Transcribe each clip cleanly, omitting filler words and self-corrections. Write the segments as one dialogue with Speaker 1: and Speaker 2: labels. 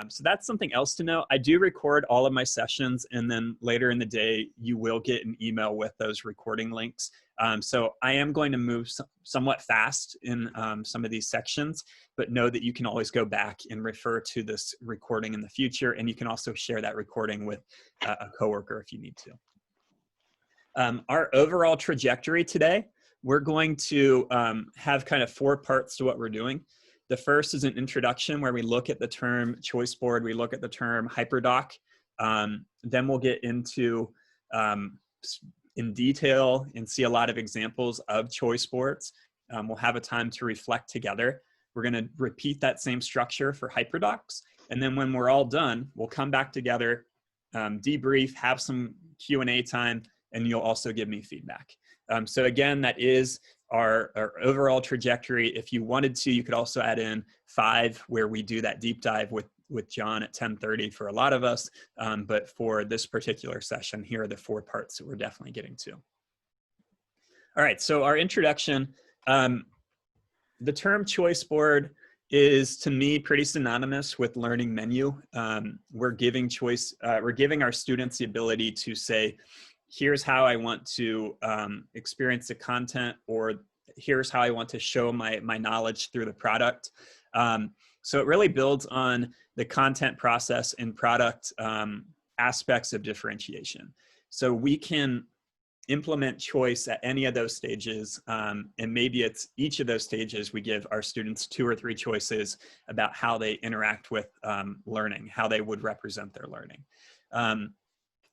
Speaker 1: So that's something else to know. I do record all of my sessions, and then later in the day, you will get an email with those recording links. So I am going to move somewhat fast in some of these sections, but know that you can always go back and refer to this recording in the future, and you can also share that recording with a coworker if you need to. Our overall trajectory today, we're going to have kind of 4 parts to what we're doing. The first is an introduction where we look at the term choice board, we look at the term Hyperdoc. Then we'll get into in detail and see a lot of examples of choice boards. We'll have a time to reflect together. We're going to repeat that same structure for Hyperdocs. And then when we're all done, we'll come back together, debrief, have some Q&A time, and you'll also give me feedback. So again, that is our overall trajectory. If you wanted to, you could also add in 5, where we do that deep dive with John at 10:30 for a lot of us. But for this particular session, here are the 4 parts that we're definitely getting to. All right, so our introduction, the term choice board is, to me, pretty synonymous with learning menu. We're giving our students the ability to say, here's how I want to experience the content, or here's how I want to show my knowledge through the product. So it really builds on the content process and product aspects of differentiation. So we can implement choice at any of those stages, and maybe it's each of those stages we give our students 2 or 3 choices about how they interact with learning, how they would represent their learning.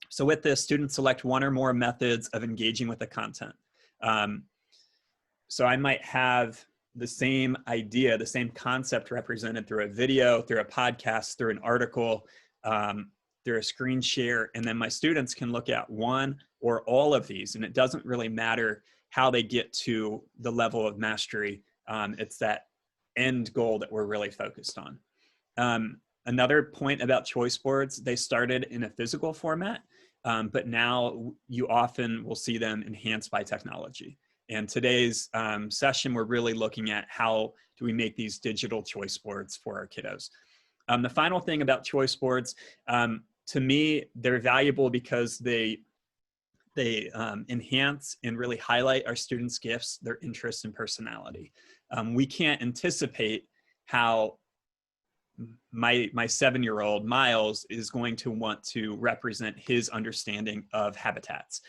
Speaker 1: So with this, students select 1 or more methods of engaging with the content. So I might have the same idea, the same concept represented through a video, through a podcast, through an article, through a screen share, and then my students can look at 1 or all of these, and it doesn't really matter how they get to the level of mastery. It's that end goal that we're really focused on. Another point about choice boards, they started in a physical format, but now you often will see them enhanced by technology. And today's session, we're really looking at how do we make these digital choice boards for our kiddos. The final thing about choice boards, to me, they're valuable because they enhance and really highlight our students' gifts, their interests, and personality. We can't anticipate how my 7-year-old Miles is going to want to represent his understanding of habitats.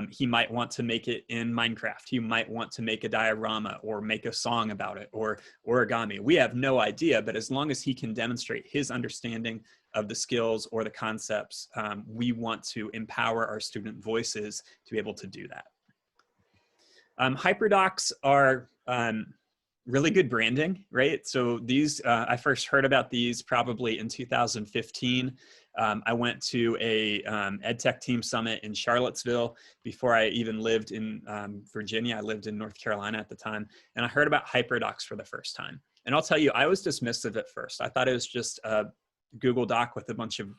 Speaker 1: He might want to make it in Minecraft. He might want to make a diorama or make a song about it, or origami. We have no idea, but as long as he can demonstrate his understanding of the skills or the concepts, we want to empower our student voices to be able to do that. Hyperdocs are really good branding, right? So these, I first heard about these probably in 2015. I went to a EdTech Team Summit in Charlottesville before I even lived in Virginia. I lived in North Carolina at the time, and I heard about Hyperdocs for the first time. And I'll tell you, I was dismissive at first. I thought it was just a Google Doc with a bunch of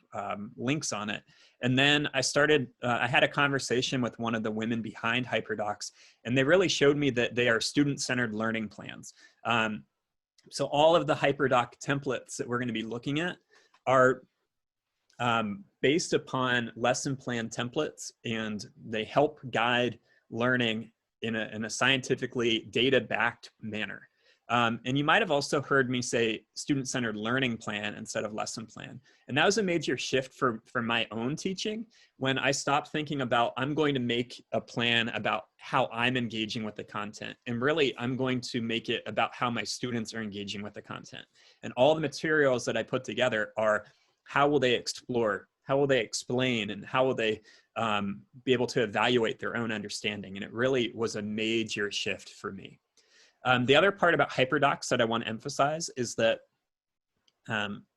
Speaker 1: links on it. And then I started, I had a conversation with one of the women behind Hyperdocs, and they really showed me that they are student-centered learning plans. So all of the Hyperdoc templates that we're going to be looking at are based upon lesson plan templates, and they help guide learning in a scientifically data-backed manner. And you might have also heard me say student-centered learning plan instead of lesson plan. And that was a major shift for my own teaching, when I stopped thinking about, I'm going to make a plan about how I'm engaging with the content. And really, I'm going to make it about how my students are engaging with the content. And all the materials that I put together are, how will they explore? How will they explain? And how will they be able to evaluate their own understanding? And it really was a major shift for me. The other part about Hyperdocs that I want to emphasize is that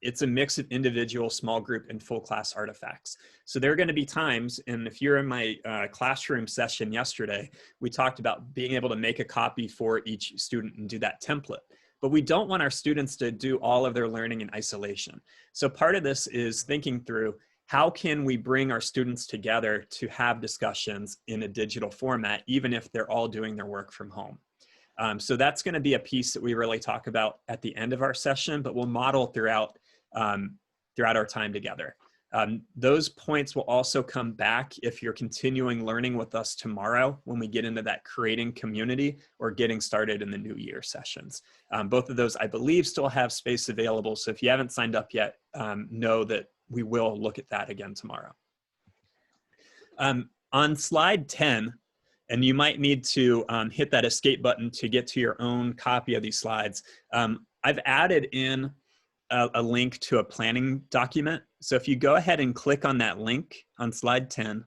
Speaker 1: it's a mix of individual, small group, and full class artifacts. So there are going to be times, and if you're in my classroom session yesterday, we talked about being able to make a copy for each student and do that template. But we don't want our students to do all of their learning in isolation. So part of this is thinking through, how can we bring our students together to have discussions in a digital format, even if they're all doing their work from home? So that's going to be a piece that we really talk about at the end of our session, but we'll model throughout throughout our time together. Those points will also come back if you're continuing learning with us tomorrow when we get into that creating community or getting started in the new year sessions. Both of those, I believe, still have space available. So if you haven't signed up yet, know that we will look at that again tomorrow. On slide 10, and you might need to hit that escape button to get to your own copy of these slides. I've added in a link to a planning document. So if you go ahead and click on that link on slide 10,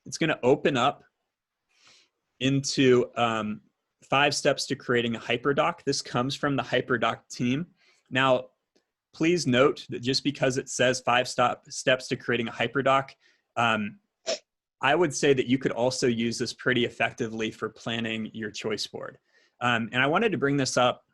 Speaker 1: it's going to open up into 5 steps to creating a Hyperdoc. This comes from the Hyperdoc team. Now, please note that just because it says 5 steps to creating a Hyperdoc, I would say that you could also use this pretty effectively for planning your choice board. And I wanted to bring this up.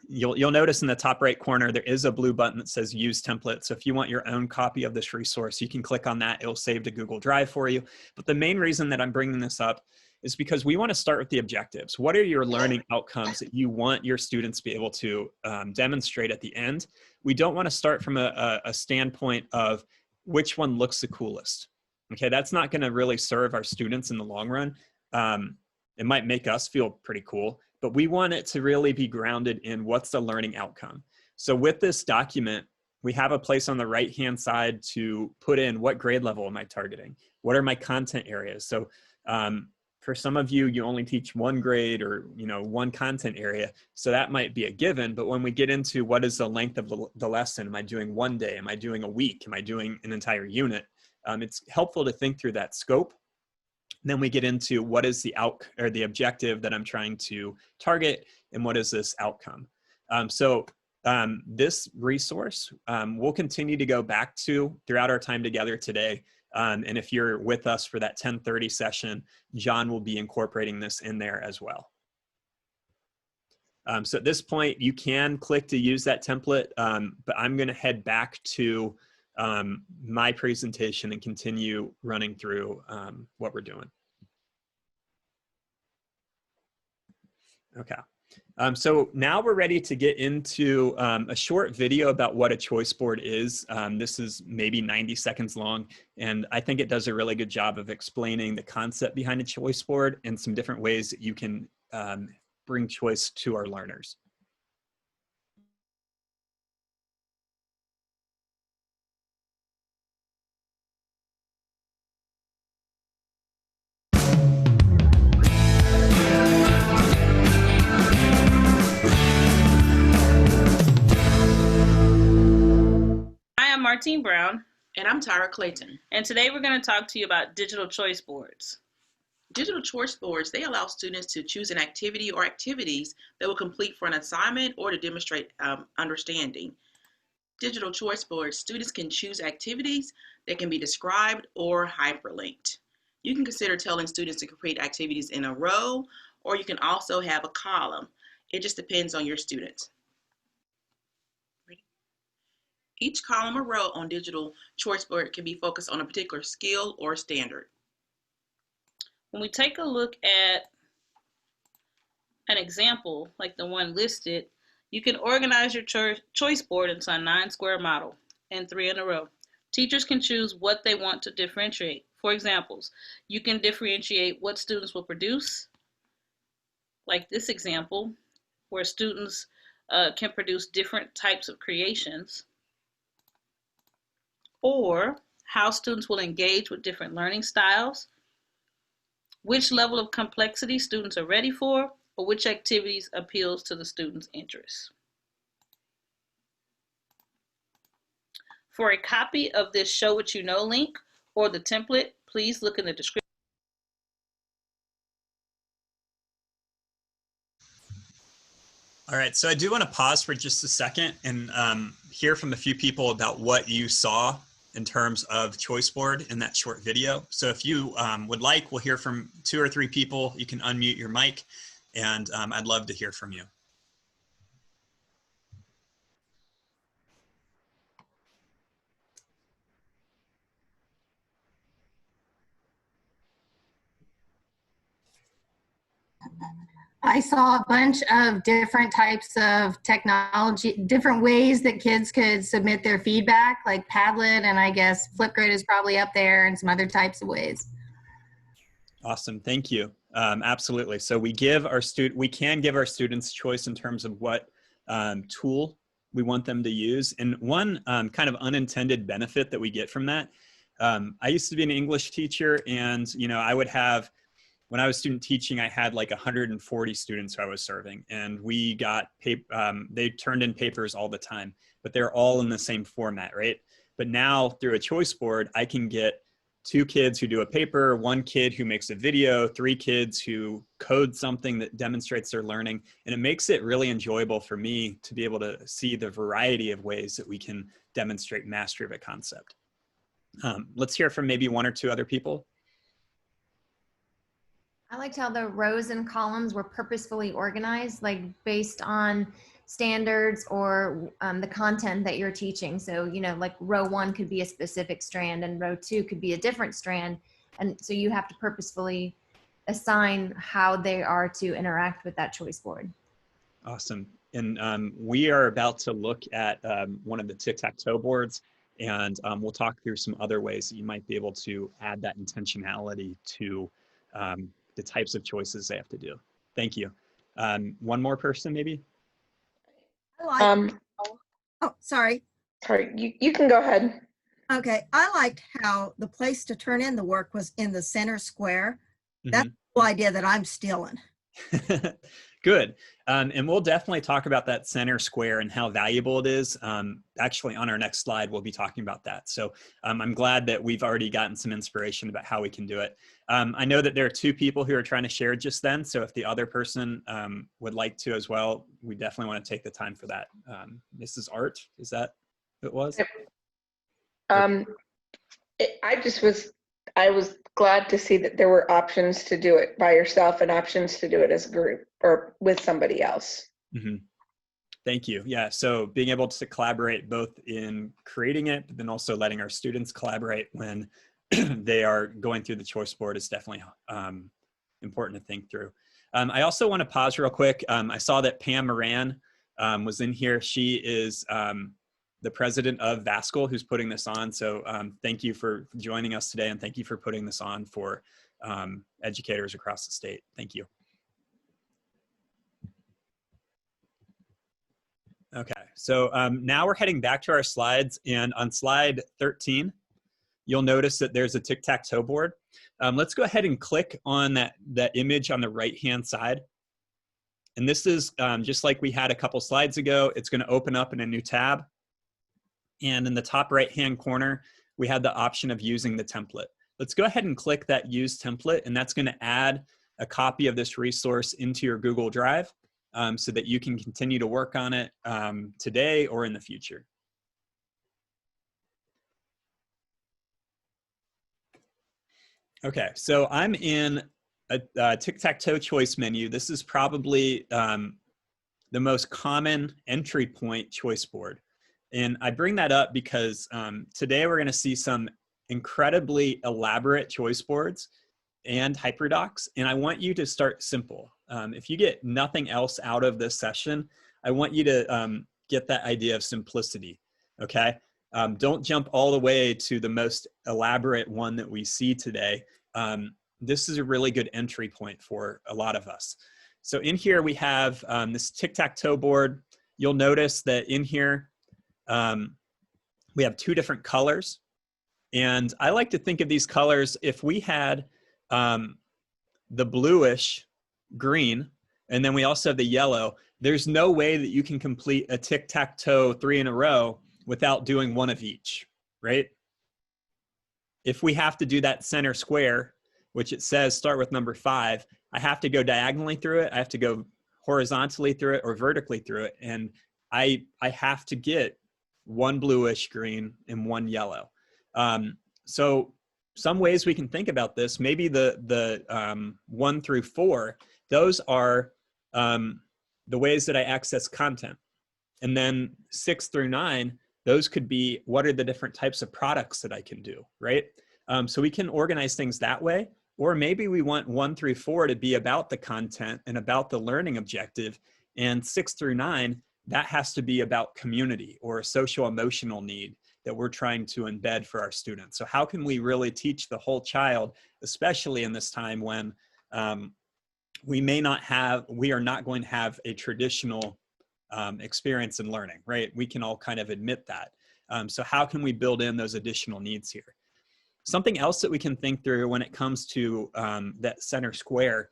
Speaker 1: You'll notice in the top right corner, there is a blue button that says use template. So if you want your own copy of this resource, you can click on that. It'll save to Google Drive for you. But the main reason that I'm bringing this up is because we want to start with the objectives. What are your learning outcomes that you want your students to be able to demonstrate at the end? We don't want to start from a standpoint of which one looks the coolest. Okay, that's not going to really serve our students in the long run. It might make us feel pretty cool, but we want it to really be grounded in what's the learning outcome. So with this document, we have a place on the right-hand side to put in what grade level am I targeting? What are my content areas? So for some of you, you only teach one grade or one content area. So that might be a given, but when we get into what is the length of the lesson, am I doing one day? Am I doing a week? Am I doing an entire unit? It's helpful to think through that scope. Then we get into what is the the objective that I'm trying to target, and what is this outcome. This resource we'll continue to go back to throughout our time together today. And if you're with us for that 10:30 session, John will be incorporating this in there as well. So at this point, you can click to use that template, but I'm going to head back to my presentation and continue running through what we're doing. Okay. So now we're ready to get into a short video about what a choice board is. This is maybe 90 seconds long, and I think it does a really good job of explaining the concept behind a choice board and some different ways that you can bring choice to our learners.
Speaker 2: I'm Martine Brown.
Speaker 3: And I'm Tyra Clayton.
Speaker 2: And today we're going to talk to you about digital choice boards.
Speaker 3: Digital choice boards, they allow students to choose an activity or activities that will complete for an assignment or to demonstrate understanding. Digital choice boards, students can choose activities that can be described or hyperlinked. You can consider telling students to complete activities in a row, or you can also have a column. It just depends on your student. Each column or row on digital choice board can be focused on a particular skill or standard.
Speaker 2: When we take a look at an example like the one listed, you can organize your choice board into a 9-square model and 3 in a row. Teachers can choose what they want to differentiate. For examples, you can differentiate what students will produce, like this example, where students can produce different types of creations, or how students will engage with different learning styles, which level of complexity students are ready for, or which activities appeals to the students' interests. For a copy of this Show What You Know link or the template, please look in the description.
Speaker 1: All right, so I do want to pause for just a second and hear from a few people about what you saw in terms of choice board in that short video. So if you would like, we'll hear from 2 or 3 people. You can unmute your mic, and I'd love to hear from you.
Speaker 4: I saw a bunch of different types of technology, different ways that kids could submit their feedback, like Padlet, and I guess Flipgrid is probably up there, and some other types of ways.
Speaker 1: Awesome, thank you. Absolutely. So we can give our students choice in terms of what tool we want them to use. And one kind of unintended benefit that we get from that, I used to be an English teacher, and I would have, when I was student teaching, I had like 140 students who I was serving, and we got they turned in papers all the time, but they're all in the same format, right? But now through a choice board, I can get 2 kids who do a paper, 1 kid who makes a video, 3 kids who code something that demonstrates their learning. And it makes it really enjoyable for me to be able to see the variety of ways that we can demonstrate mastery of a concept. Let's hear from maybe 1 or 2 other people.
Speaker 5: I liked how the rows and columns were purposefully organized, like based on standards or the content that you're teaching. So, like row 1 could be a specific strand and row 2 could be a different strand. And so you have to purposefully assign how they are to interact with that choice board.
Speaker 1: Awesome. And we are about to look at one of the tic-tac-toe boards, and we'll talk through some other ways that you might be able to add that intentionality to the types of choices they have to do. Thank you. One more person, maybe?
Speaker 6: Oh, sorry.
Speaker 7: Sorry, you can go ahead.
Speaker 6: Okay, I liked how the place to turn in the work was in the center square. That's the whole idea that I'm stealing.
Speaker 1: Good. And we'll definitely talk about that center square and how valuable it is. Actually, on our next slide, we'll be talking about that. So I'm glad that we've already gotten some inspiration about how we can do it. I know that there are 2 people who are trying to share just then. So if the other person would like to as well, we definitely want to take the time for that. Mrs. Art, is that who it was?
Speaker 7: Yep. I was glad to see that there were options to do it by yourself and options to do it as a group or with somebody else.
Speaker 1: Mm-hmm. Thank you. Yeah, so being able to collaborate both in creating it, but then also letting our students collaborate when they are going through the choice board is definitely important to think through. I also want to pause real quick. I saw that Pam Moran was in here. She is the president of VASCL, who's putting this on. So thank you for joining us today, and thank you for putting this on for educators across the state. Thank you. Okay, so now we're heading back to our slides, and on slide 13, you'll notice that there's a tic-tac-toe board. Let's go ahead and click on that image on the right-hand side. And this is just like we had a couple slides ago. It's going to open up in a new tab. And in the top right-hand corner, we had the option of using the template. Let's go ahead and click that Use Template, and that's going to add a copy of this resource into your Google Drive so that you can continue to work on it today or in the future. Okay, so I'm in a tic-tac-toe choice menu. This is probably the most common entry point choice board. And I bring that up because today we're going to see some incredibly elaborate choice boards and Hyperdocs. And I want you to start simple. If you get nothing else out of this session, I want you to get that idea of simplicity, okay? Don't jump all the way to the most elaborate one that we see today. This is a really good entry point for a lot of us. So in here we have this tic-tac-toe board. You'll notice that in here, we have 2 different colors. And I like to think of these colors, if we had the bluish green, and then we also have the yellow, there's no way that you can complete a tic-tac-toe 3 in a row without doing one of each, right? If we have to do that center square, which it says start with number 5, I have to go diagonally through it, I have to go horizontally through it or vertically through it, and I have to get 1 bluish green and 1 yellow. So some ways we can think about this, maybe the 1 through 4, those are the ways that I access content. And then 6 through 9, those could be what are the different types of products that I can do, right? So we can organize things that way. Or maybe we want 1 through 4 to be about the content and about the learning objective, and 6 through 9, that has to be about community or a social emotional need that we're trying to embed for our students. So how can we really teach the whole child, especially in this time when we are not going to have a traditional experience in learning, right? We can all kind of admit that. So how can we build in those additional needs here? Something else that we can think through when it comes to that center square,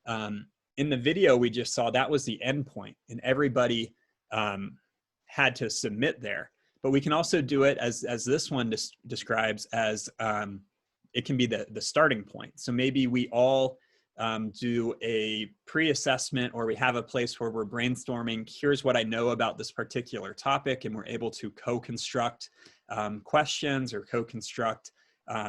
Speaker 1: in the video we just saw, that was the end point, and everybody had to submit there. But we can also do it as this one describes as it can be the starting point. So maybe we all do a pre-assessment, or we have a place where we're brainstorming, here's what I know about this particular topic, and we're able to co-construct questions or co-construct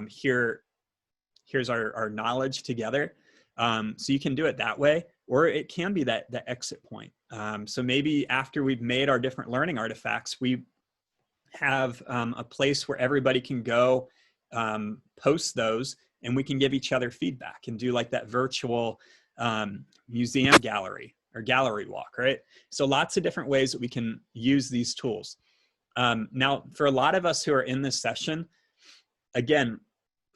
Speaker 1: here's our knowledge together. So you can do it that way, or it can be that exit point. So maybe after we've made our different learning artifacts, we have a place where everybody can go post those, and we can give each other feedback and do like that virtual museum gallery or gallery walk, right? So lots of different ways that we can use these tools. Now, for a lot of us who are in this session, again,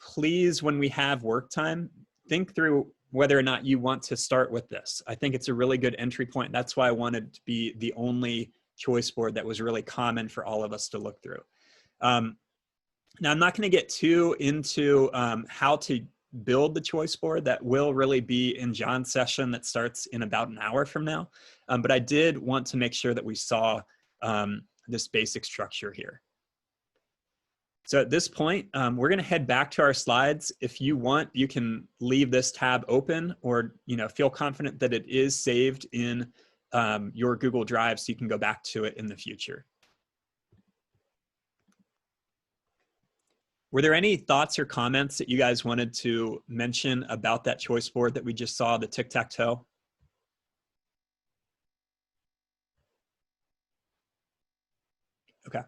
Speaker 1: please, when we have work time, think through whether or not you want to start with this. I think it's a really good entry point. That's why I wanted to be the only choice board that was really common for all of us to look through. Now, I'm not going to get too into how to build the choice board. That will really be in John's session that starts in about an hour from now. But I did want to make sure that we saw this basic structure here. So at this point, we're going to head back to our slides. If you want, you can leave this tab open, or feel confident that it is saved in your Google Drive so you can go back to it in the future. Were there any thoughts or comments that you guys wanted to mention about that choice board that we just saw, the tic-tac-toe? Okay.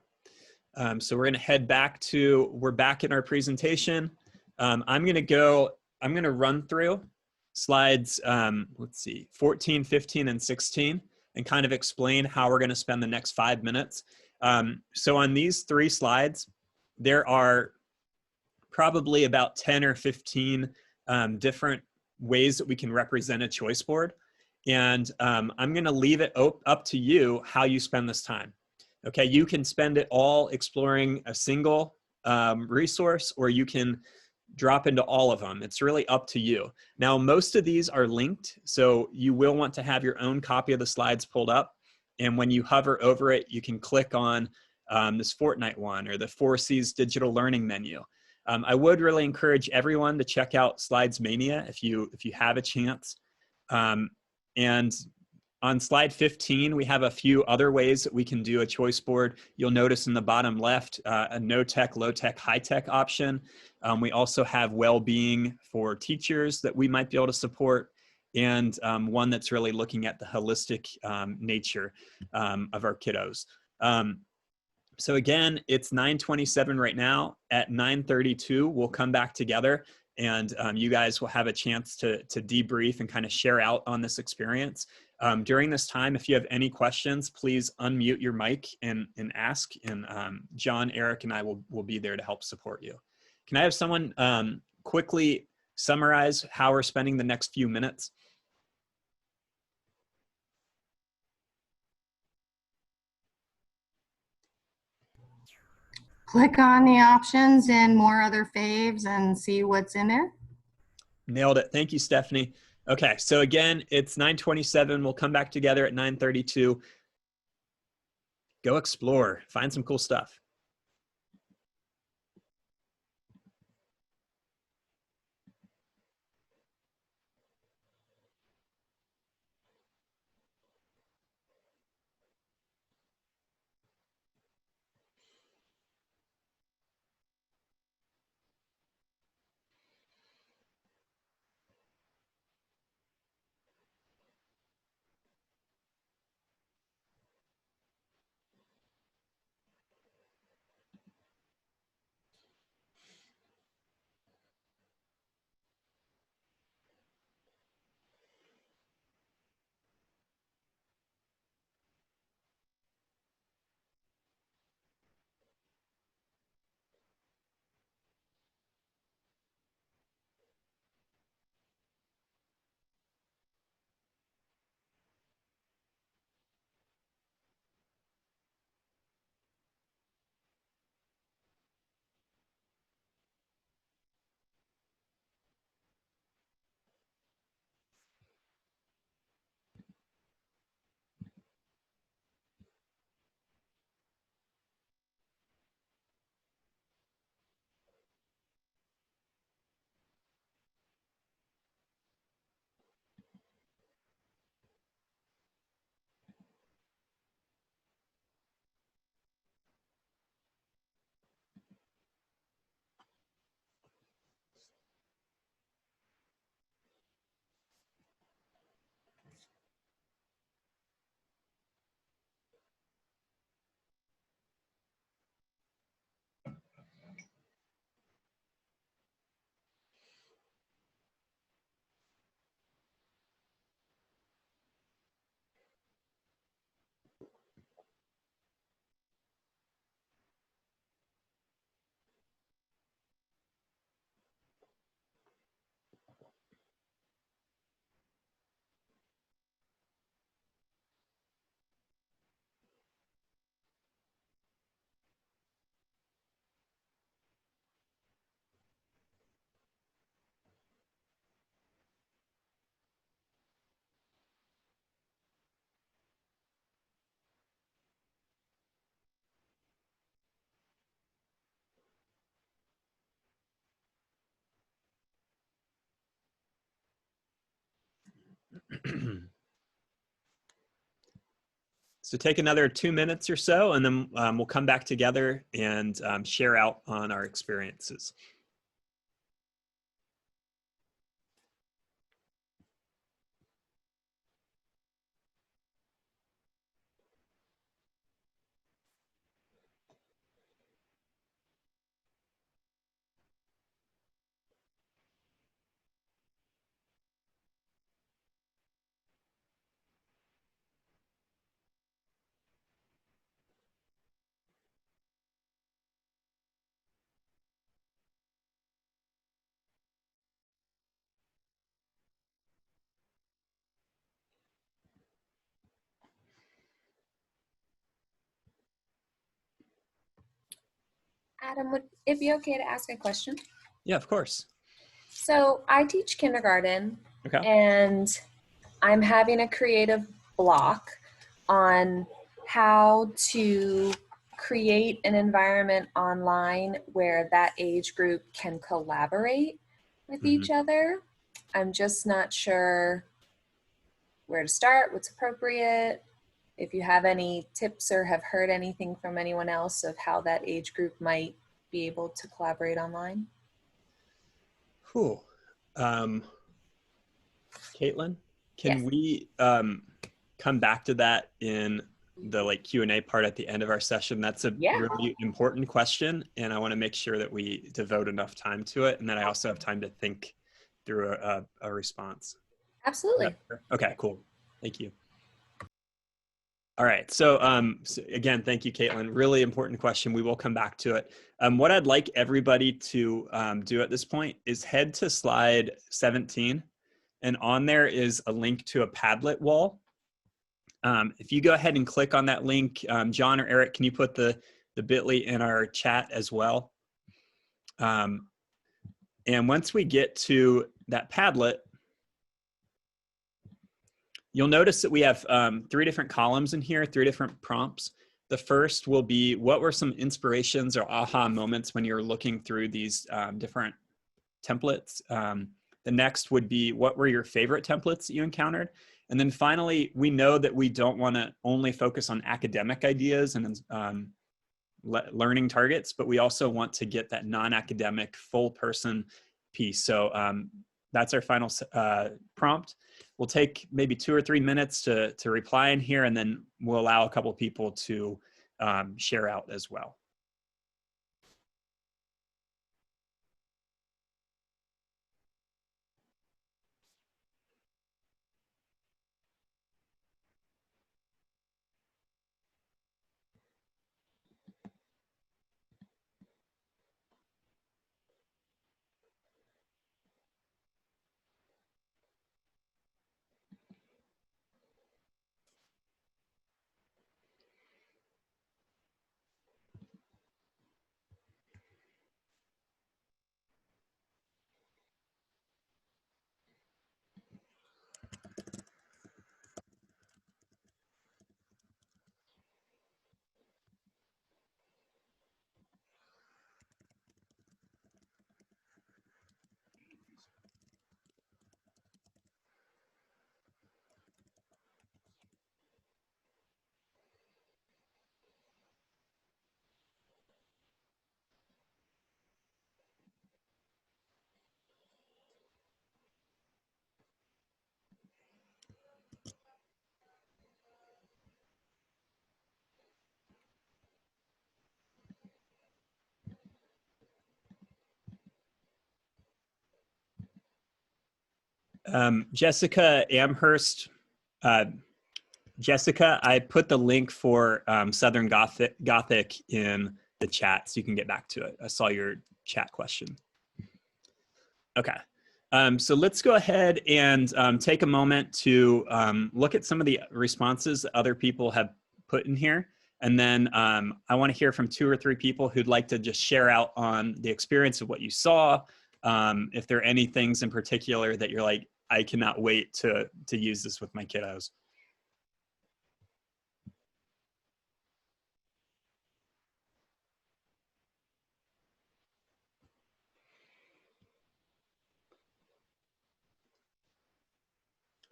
Speaker 1: So we're going to head back we're back in our presentation. I'm going to run through slides, let's see, 14, 15, and 16, and kind of explain how we're going to spend the next 5 minutes. So on these 3 slides, there are probably about 10 or 15 different ways that we can represent a choice board. And I'm going to leave it up to you how you spend this time. Okay, you can spend it all exploring a single resource, or you can drop into all of them. It's really up to you. Now, most of these are linked, so you will want to have your own copy of the slides pulled up. And when you hover over it, you can click on this Fortnite one or the 4C's digital learning menu. I would really encourage everyone to check out Slides Mania if you have a chance. And on slide 15, we have a few other ways that we can do a choice board. You'll notice in the bottom left, a no-tech, low-tech, high-tech option. We also have well-being for teachers that we might be able to support, and one that's really looking at the holistic nature of our kiddos. So again, it's 9:27 right now. At 9:32, we'll come back together, and you guys will have a chance to debrief and kind of share out on this experience. During this time, if you have any questions, please unmute your mic and ask, and John, Eric, and I will be there to help support you. Can I have someone quickly summarize how we're spending the next few minutes?
Speaker 4: Click on the options and more other faves and see what's in there.
Speaker 1: Nailed it. Thank you, Stephanie. Okay, so again, it's 9:27. We'll come back together at 9:32. Go explore, find some cool stuff. So take another 2 minutes or so, and then we'll come back together and share out on our experiences.
Speaker 8: Adam, would it be okay to ask a question?
Speaker 1: Yeah, of course.
Speaker 8: So I teach kindergarten,
Speaker 1: Okay.
Speaker 8: and I'm having a creative block on how to create an environment online where that age group can collaborate with each other. I'm just not sure where to start, what's appropriate. If you have any tips or have heard anything from anyone else of how that age group might be able to collaborate online.
Speaker 1: Cool. Caitlin, can
Speaker 8: Yes.
Speaker 1: we come back to that in the Q&A part at the end of our session? That's a really important question, and I want to make sure that we devote enough time to it, and then I also have time to think through a response.
Speaker 8: Absolutely.
Speaker 1: Okay, cool. Thank you. All right, so again, thank you, Caitlin. Really important question. We will come back to it. What I'd like everybody to do at this point is head to slide 17, and on there is a link to a Padlet wall. If you go ahead and click on that link, John or Eric, can you put the bit.ly in our chat as well? And once we get to that Padlet, you'll notice that we have 3 different columns in here, 3 different prompts. The first will be, what were some inspirations or aha moments when you're looking through these different templates? The next would be, what were your favorite templates that you encountered? And then finally, we know that we don't want to only focus on academic ideas and learning targets, but we also want to get that non-academic full person piece. So that's our final prompt. We'll take maybe 2 or 3 minutes to reply in here, and then we'll allow a couple people to share out as well. Jessica Amherst, Jessica, I put the link for Southern Gothic in the chat, so you can get back to it. I saw your chat question. Okay, so let's go ahead and take a moment to look at some of the responses that other people have put in here. And then I want to hear from 2 or 3 people who'd like to just share out on the experience of what you saw. If there are any things in particular that you're like, I cannot wait to use this with my kiddos.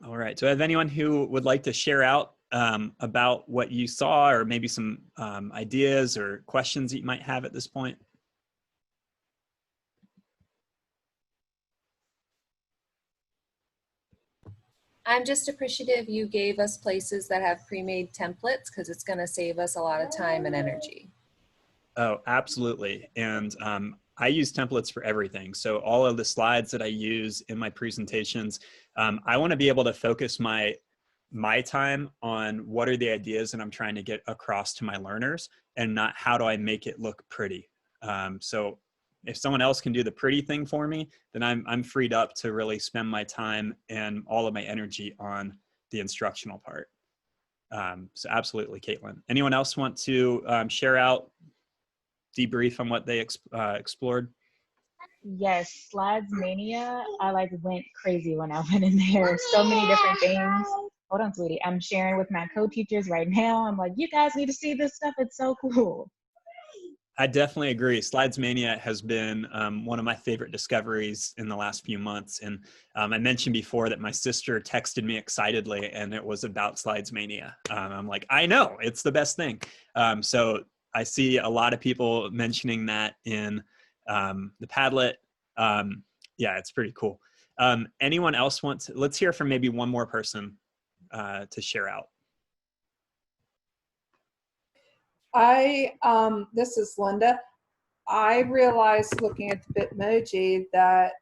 Speaker 1: All right, so I have anyone who would like to share out about what you saw, or maybe some ideas or questions that you might have at this point?
Speaker 8: I'm just appreciative you gave us places that have pre-made templates, because it's going to save us a lot of time and energy.
Speaker 1: Oh, absolutely. And I use templates for everything. So all of the slides that I use in my presentations, I want to be able to focus my time on what are the ideas that I'm trying to get across to my learners, and not how do I make it look pretty. So if someone else can do the pretty thing for me, then I'm freed up to really spend my time and all of my energy on the instructional part. So absolutely, Caitlin. Anyone else want to share out, debrief on what they explored?
Speaker 9: Yes, Slides Mania. I like went crazy when I went in there. So many different things. Hold on, sweetie. I'm sharing with my co-teachers right now. I'm like, you guys need to see this stuff. It's so cool.
Speaker 1: I definitely agree. Slides Mania has been one of my favorite discoveries in the last few months. And I mentioned before that my sister texted me excitedly, and it was about Slides Mania. I'm like, I know, it's the best thing. So I see a lot of people mentioning that in the Padlet. Yeah, it's pretty cool. Anyone else want to, let's hear from maybe one more person to share out.
Speaker 10: This is Linda. I realized looking at the Bitmoji that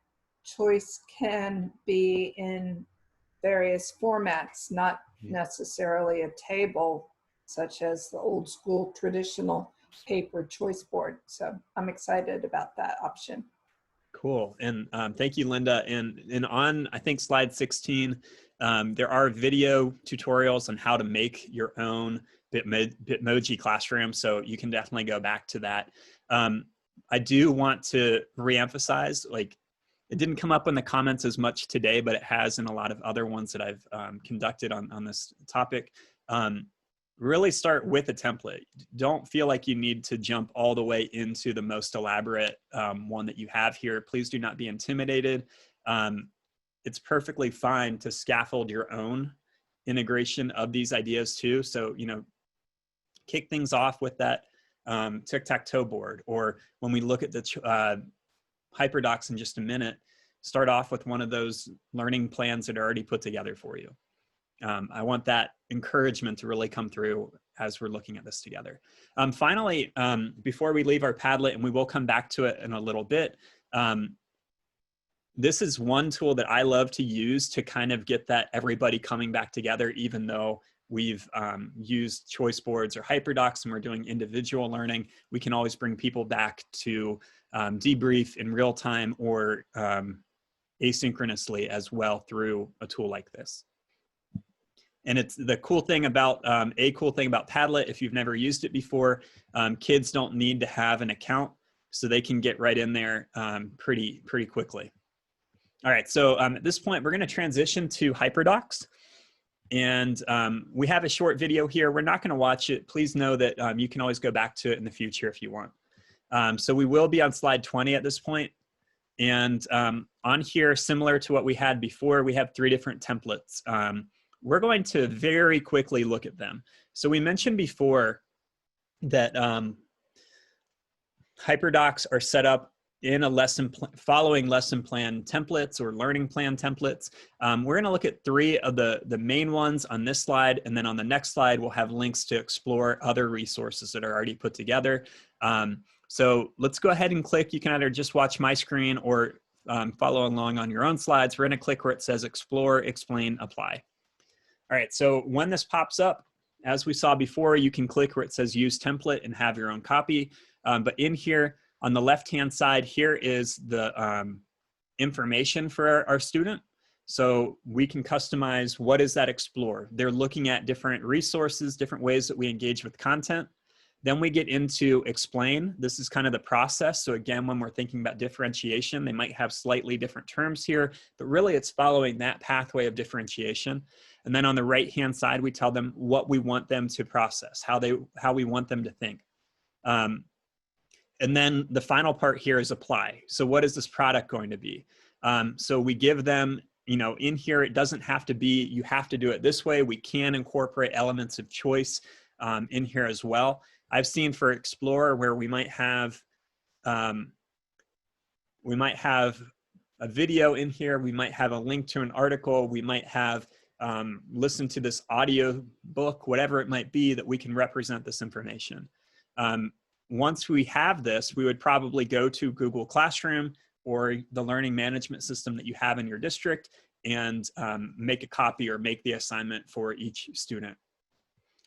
Speaker 10: choice can be in various formats, not necessarily a table, such as the old school traditional paper choice board. So I'm excited about that option.
Speaker 1: Cool. And thank you, Linda. And on, I think, slide 16, there are video tutorials on how to make your own Bitmoji classroom. So you can definitely go back to that. I do want to reemphasize, like, it didn't come up in the comments as much today, but it has in a lot of other ones that I've conducted on this topic. Really start with a template. Don't feel like you need to jump all the way into the most elaborate one that you have here. Please do not be intimidated. It's perfectly fine to scaffold your own integration of these ideas too. So, you know, kick things off with that tic-tac-toe board, or when we look at the Hyperdocs in just a minute, start off with one of those learning plans that are already put together for you. I want that encouragement to really come through as we're looking at this together. Finally, before we leave our Padlet, and we will come back to it in a little bit, this is one tool that I love to use to kind of get that everybody coming back together, even though we've used choice boards or Hyperdocs and we're doing individual learning. We can always bring people back to debrief in real time or asynchronously as well through a tool like this. And it's the cool thing about, Padlet, if you've never used it before, kids don't need to have an account, so they can get right in there pretty quickly. All right, so at this point, we're gonna transition to Hyperdocs. And we have a short video here. We're not gonna watch it. Please know that you can always go back to it in the future if you want. So we will be on slide 20 at this point. And on here, similar to what we had before, we have 3 different templates. We're going to very quickly look at them. So we mentioned before that Hyperdocs are set up in a following lesson plan templates or learning plan templates. We're going to look at 3 of the main ones on this slide, and then on the next slide, we'll have links to explore other resources that are already put together. So let's go ahead and click. You can either just watch my screen or follow along on your own slides. We're going to click where it says Explore, Explain, Apply. All right, so when this pops up, as we saw before, you can click where it says Use Template and have your own copy. But in here, on the left-hand side, here is the information for our student. So we can customize, what is that Explore? They're looking at different resources, different ways that we engage with content. Then we get into Explain. This is kind of the process. So again, when we're thinking about differentiation, they might have slightly different terms here, but really it's following that pathway of differentiation. And then on the right-hand side, we tell them what we want them to process, how we want them to think. And then the final part here is Apply. So what is this product going to be? So we give them you know, in here, it doesn't have to be, you have to do it this way. We can incorporate elements of choice in here as well. I've seen for Explorer where we might have a video in here. We might have a link to an article. We might have listen to this audio book, whatever it might be that we can represent this information. Once we have this, we would probably go to Google Classroom or the learning management system that you have in your district and make a copy or make the assignment for each student.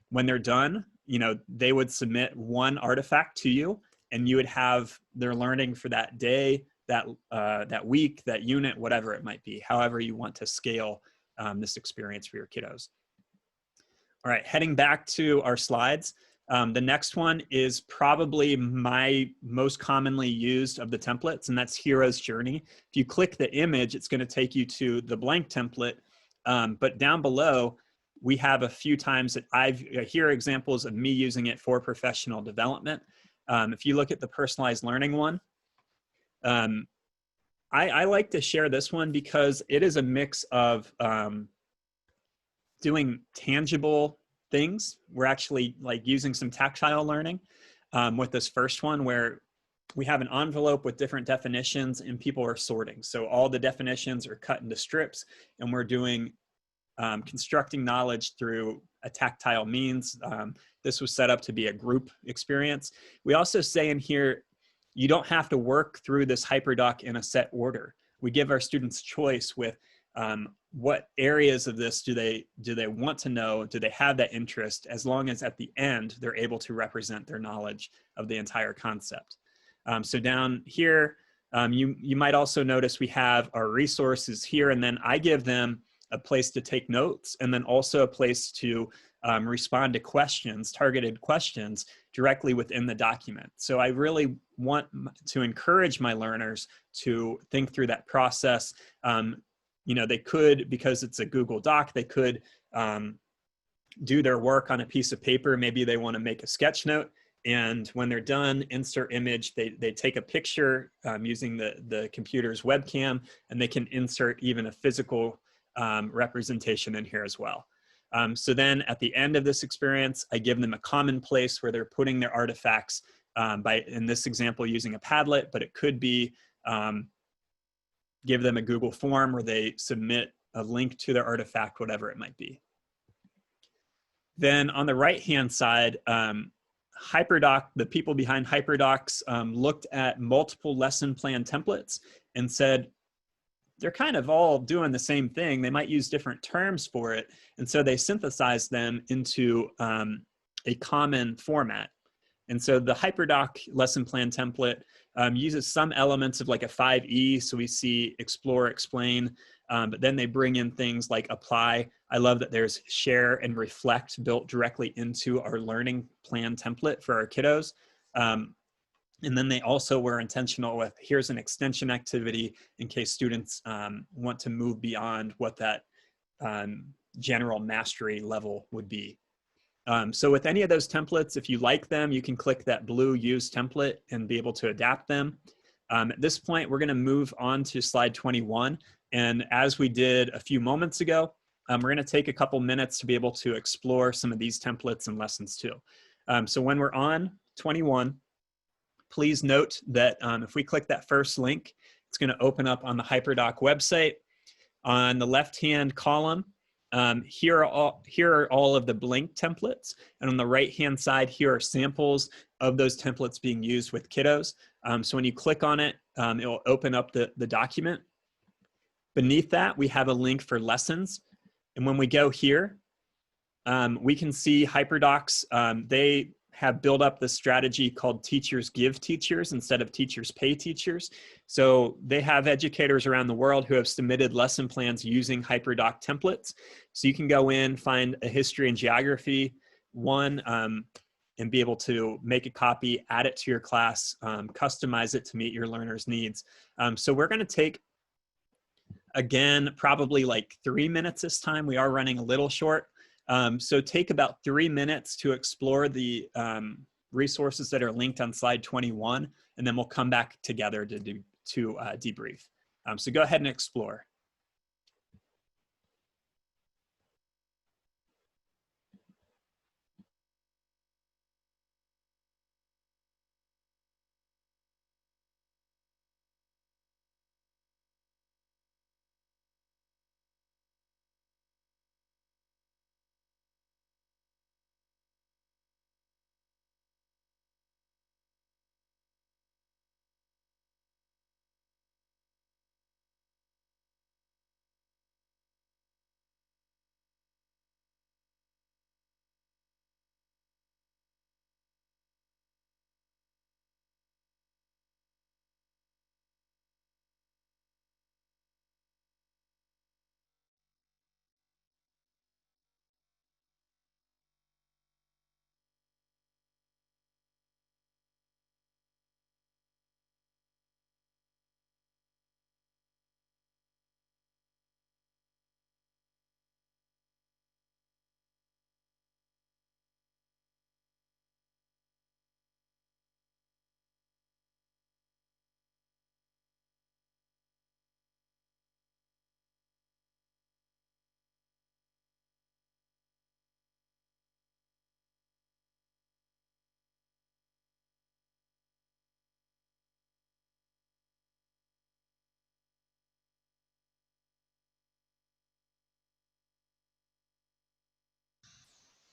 Speaker 1: When they're done, you know, they would submit one artifact to you, and you would have their learning for that day, that week, that unit, whatever it might be, however you want to scale this experience for your kiddos. All right, heading back to our slides. The next one is probably my most commonly used of the templates, and that's Hero's Journey. If you click the image, it's going to take you to the blank template, but down below, we have a few times that here are examples of me using it for professional development. If you look at the personalized learning one, I like to share this one because it is a mix of doing tangible things. We're actually like using some tactile learning with this first one where we have an envelope with different definitions and people are sorting. So all the definitions are cut into strips, and we're doing constructing knowledge through a tactile means. This was set up to be a group experience. We also say in here, you don't have to work through this Hyperdoc in a set order. We give our students choice with what areas of this do they want to know, do they have that interest, as long as at the end they're able to represent their knowledge of the entire concept. So down here, you might also notice we have our resources here, and then I give them a place to take notes, and then also a place to respond to questions, targeted questions, directly within the document. So I really want to encourage my learners to think through that process. You know, they could, because it's a Google Doc, they could do their work on a piece of paper. Maybe they want to make a sketch note, and when they're done, insert image, they take a picture using the computer's webcam, and they can insert even a physical representation in here as well. So then at the end of this experience, I give them a common place where they're putting their artifacts by, in this example, using a Padlet, but it could be give them a Google form where they submit a link to their artifact, whatever it might be. Then on the right-hand side, Hyperdoc, the people behind Hyperdocs looked at multiple lesson plan templates and said, they're kind of all doing the same thing. They might use different terms for it. And so they synthesized them into a common format. And so the Hyperdoc lesson plan template uses some elements of like a 5E. So we see explore, explain, but then they bring in things like apply. I love that there's share and reflect built directly into our learning plan template for our kiddos. And then they also were intentional with, here's an extension activity in case students want to move beyond what that general mastery level would be. So with any of those templates, if you like them, you can click that blue use template and be able to adapt them. At this point, we're gonna move on to slide 21. And as we did a few moments ago, we're gonna take a couple minutes to be able to explore some of these templates and lessons too. So when we're on 21, please note that if we click that first link, it's going to open up on the Hyperdoc website. On the left-hand column, here are all of the blank templates. And on the right-hand side, here are samples of those templates being used with kiddos. So when you click on it, it will open up the document. Beneath that, we have a link for lessons. And when we go here, we can see Hyperdocs, they have built up this strategy called teachers give teachers instead of teachers pay teachers. So they have educators around the world who have submitted lesson plans using Hyperdoc templates. So you can go in, find a history and geography one, and be able to make a copy, add it to your class, customize it to meet your learners' needs. So we're gonna take, again, probably like 3 minutes this time. We are running a little short. So take about 3 minutes to explore the resources that are linked on slide 21, and then we'll come back together to debrief. So go ahead and explore.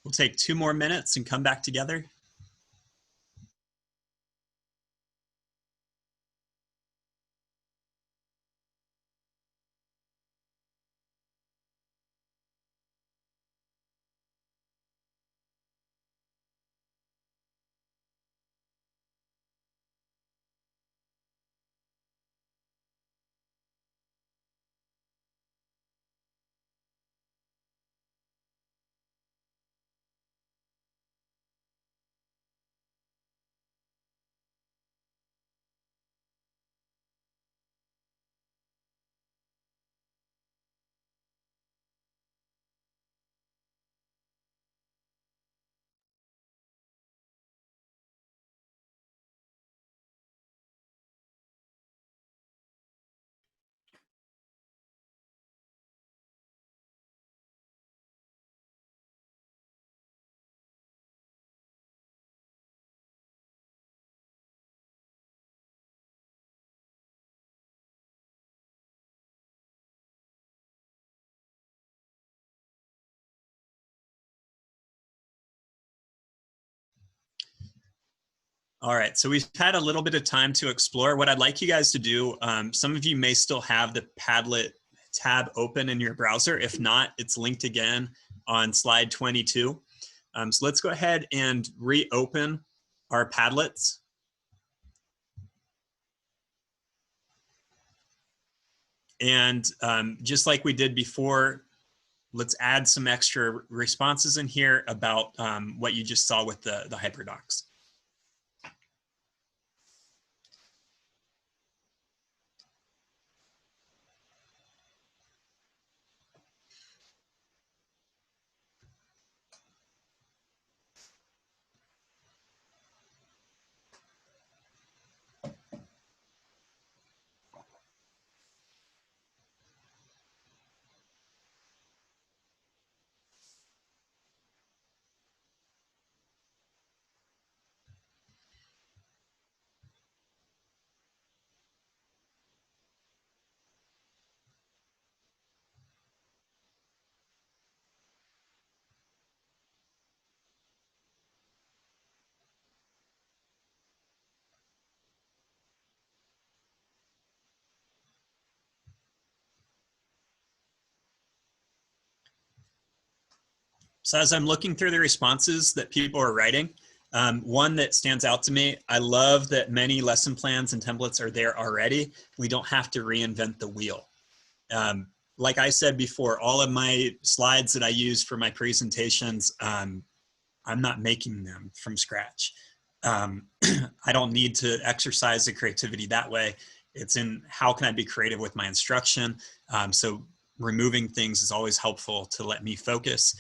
Speaker 1: We'll take 2 more minutes and come back together. All right, so we've had a little bit of time to explore. What I'd like you guys to do, some of you may still have the Padlet tab open in your browser. If not, it's linked again on slide 22. So let's go ahead and reopen our Padlets. And just like we did before, let's add some extra responses in here about what you just saw with the Hyperdocs. So as I'm looking through the responses that people are writing, one that stands out to me, I love that many lesson plans and templates are there already. We don't have to reinvent the wheel. Like I said before, all of my slides that I use for my presentations, I'm not making them from scratch. I don't need to exercise the creativity that way. It's in how can I be creative with my instruction. So removing things is always helpful to let me focus.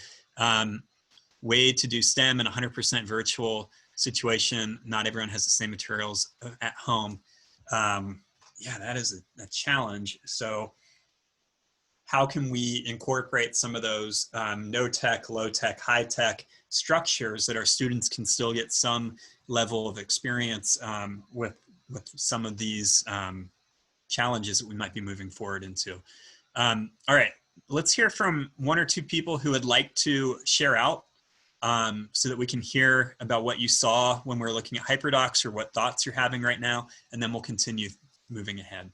Speaker 1: Way to do STEM in a 100% virtual situation. Not everyone has the same materials at home. Yeah, that is a challenge. So how can we incorporate some of those no tech, low tech, high tech structures that our students can still get some level of experience with some of these challenges that we might be moving forward into. All right, let's hear from 1 or 2 people who would like to share out so that we can hear about what you saw when we're looking at Hyperdocs or what thoughts you're having right now, and then we'll continue moving ahead.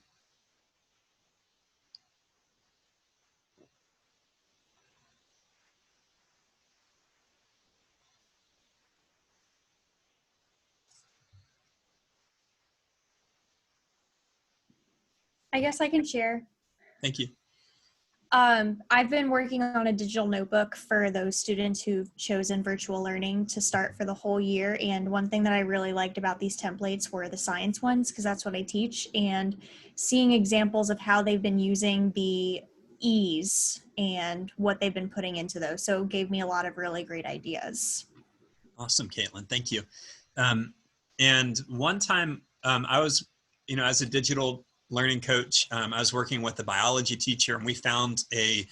Speaker 11: I guess I can share.
Speaker 1: Thank you.
Speaker 11: I've been working on a digital notebook for those students who've chosen virtual learning to start for the whole year. And one thing that I really liked about these templates were the science ones, because that's what I teach, and seeing examples of how they've been using the E's and what they've been putting into those. So it gave me a lot of really great ideas.
Speaker 1: Awesome, Caitlin. Thank you. And one time I was, as a digital learning coach, I was working with a biology teacher, and we found a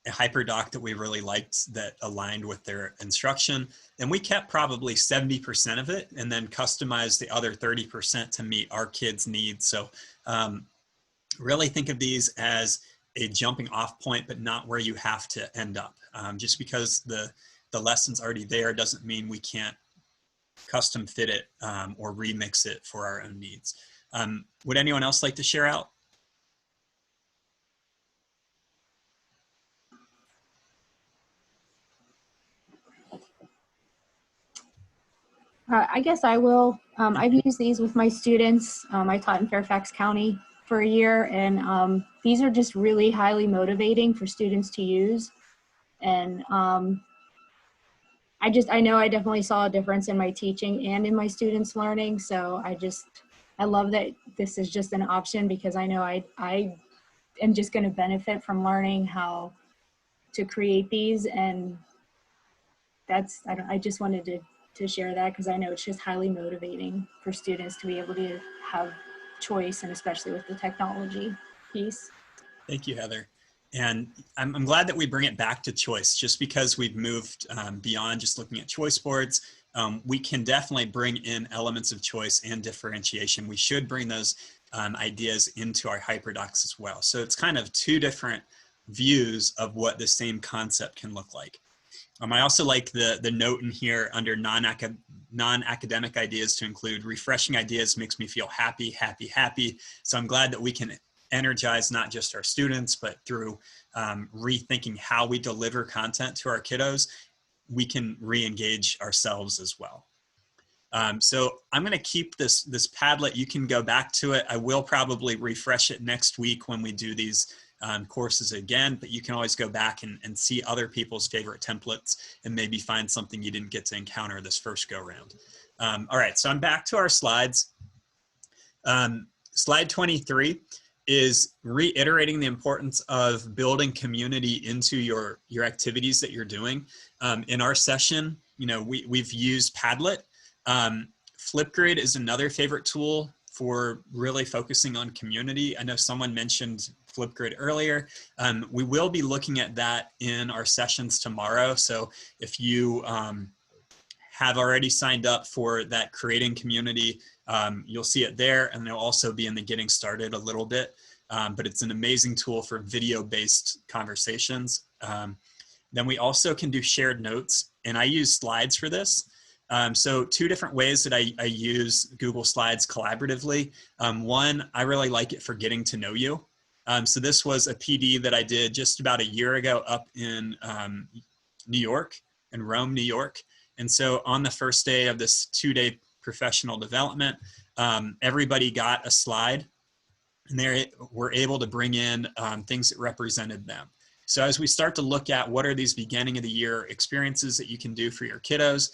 Speaker 1: Hyperdoc that we really liked that aligned with their instruction. And we kept probably 70% of it and then customized the other 30% to meet our kids' needs. So really think of these as a jumping off point, but not where you have to end up. Just because the lesson's already there doesn't mean we can't custom fit it or remix it for our own needs. Would anyone else like to share out?
Speaker 12: I guess I will. I've used these with my students. I taught in Fairfax County for a year, and these are just really highly motivating for students to use. And I know I definitely saw a difference in my teaching and in my students' learning. So I love that this is just an option, because I know I am just going to benefit from learning how to create these. And I just wanted to share that, because I know it's just highly motivating for students to be able to have choice, and especially with the technology piece.
Speaker 1: Thank you, Heather. And I'm glad that we bring it back to choice. Just because we've moved beyond just looking at choice boards, we can definitely bring in elements of choice and differentiation. We should bring those ideas into our Hyperdocs as well. So it's kind of two different views of what the same concept can look like. I also like the note in here under non-academic ideas to include refreshing ideas makes me feel happy, happy, happy. So I'm glad that we can energize not just our students, but through rethinking how we deliver content to our kiddos, we can re-engage ourselves as well. So I'm going to keep this Padlet. You can go back to it. I will probably refresh it next week when we do these courses again, but you can always go back and see other people's favorite templates and maybe find something you didn't get to encounter this first go round. All right, so I'm back to our slides. Slide 23 is reiterating the importance of building community into your activities that you're doing. In our session, we've used Padlet. Flipgrid is another favorite tool for really focusing on community. I know someone mentioned Flipgrid earlier. We will be looking at that in our sessions tomorrow. So if you have already signed up for that creating community, you'll see it there, and it'll also be in the getting started a little bit. But it's an amazing tool for video-based conversations. Then we also can do shared notes, and I use slides for this. So two different ways that I use Google Slides collaboratively. One, I really like it for getting to know you. So this was a PD that I did just about a year ago up in New York, in Rome, New York. And so on the first day of this 2-day professional development, everybody got a slide, and they were able to bring in things that represented them. So as we start to look at what are these beginning of the year experiences that you can do for your kiddos,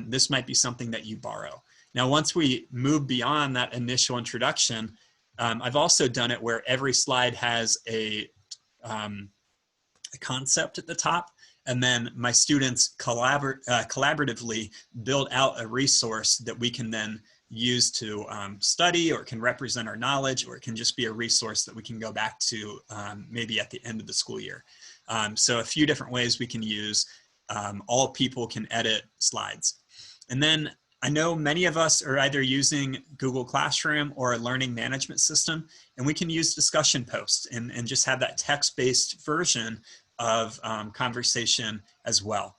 Speaker 1: this might be something that you borrow. Now, once we move beyond that initial introduction, I've also done it where every slide has a concept at the top, and then my students collaboratively build out a resource that we can then use to study, or it can represent our knowledge, or it can just be a resource that we can go back to maybe at the end of the school year. So a few different ways we can use. All people can edit slides. And then I know many of us are either using Google Classroom or a learning management system, and we can use discussion posts and just have that text-based version of conversation as well.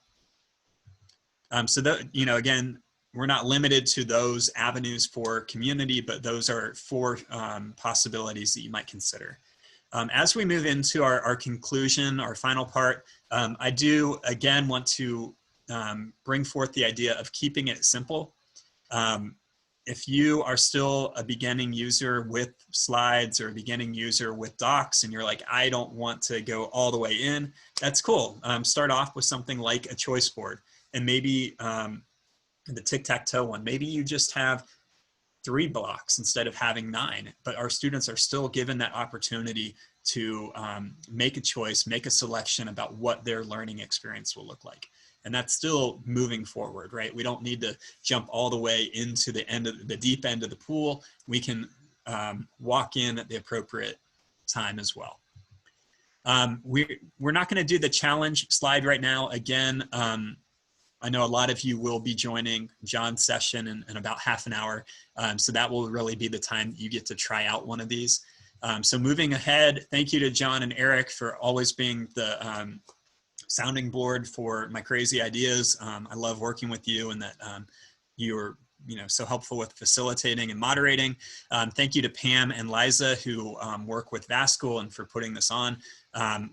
Speaker 1: So that, again, we're not limited to those avenues for community, but those are 4 possibilities that you might consider. As we move into our conclusion, our final part, I do, again, want to bring forth the idea of keeping it simple. If you are still a beginning user with slides or a beginning user with docs, and you're like, I don't want to go all the way in, that's cool. Start off with something like a choice board, and maybe the tic-tac-toe one, maybe you just have 3 blocks instead of having 9, but our students are still given that opportunity to make a choice, make a selection about what their learning experience will look like. And that's still moving forward, right? We don't need to jump all the way into the deep end of the pool. We can walk in at the appropriate time as well. We're not going to do the challenge slide right now. Again, I know a lot of you will be joining John's session in about half an hour. So that will really be the time that you get to try out one of these. So moving ahead, thank you to John and Eric for always being the sounding board for my crazy ideas. I love working with you, and that you're so helpful with facilitating and moderating. Thank you to Pam and Liza who work with VASCL and for putting this on.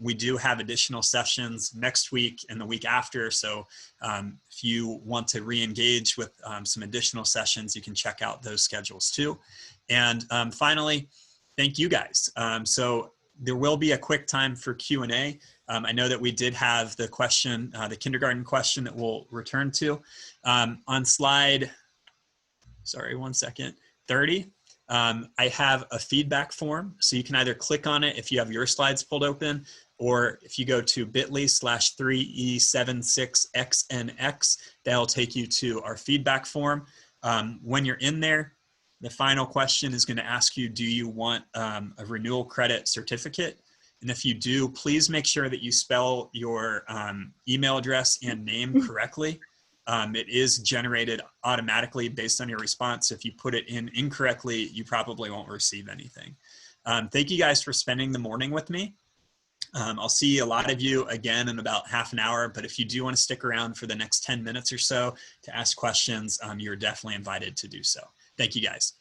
Speaker 1: We do have additional sessions next week and the week after. So if you want to re-engage with some additional sessions, you can check out those schedules too. And finally, thank you guys. So there will be a quick time for Q&A. I know that we did have the question, the kindergarten question that we'll return to. On slide, sorry, 1 second, 30, I have a feedback form. So you can either click on it if you have your slides pulled open, or if you go to bit.ly/3E76XNX, that'll take you to our feedback form. When you're in there, the final question is going to ask you, do you want a renewal credit certificate? And if you do, please make sure that you spell your email address and name correctly. It is generated automatically based on your response. If you put it in incorrectly, you probably won't receive anything. Thank you guys for spending the morning with me. I'll see a lot of you again in about half an hour, but if you do want to stick around for the next 10 minutes or so to ask questions, you're definitely invited to do so. Thank you guys.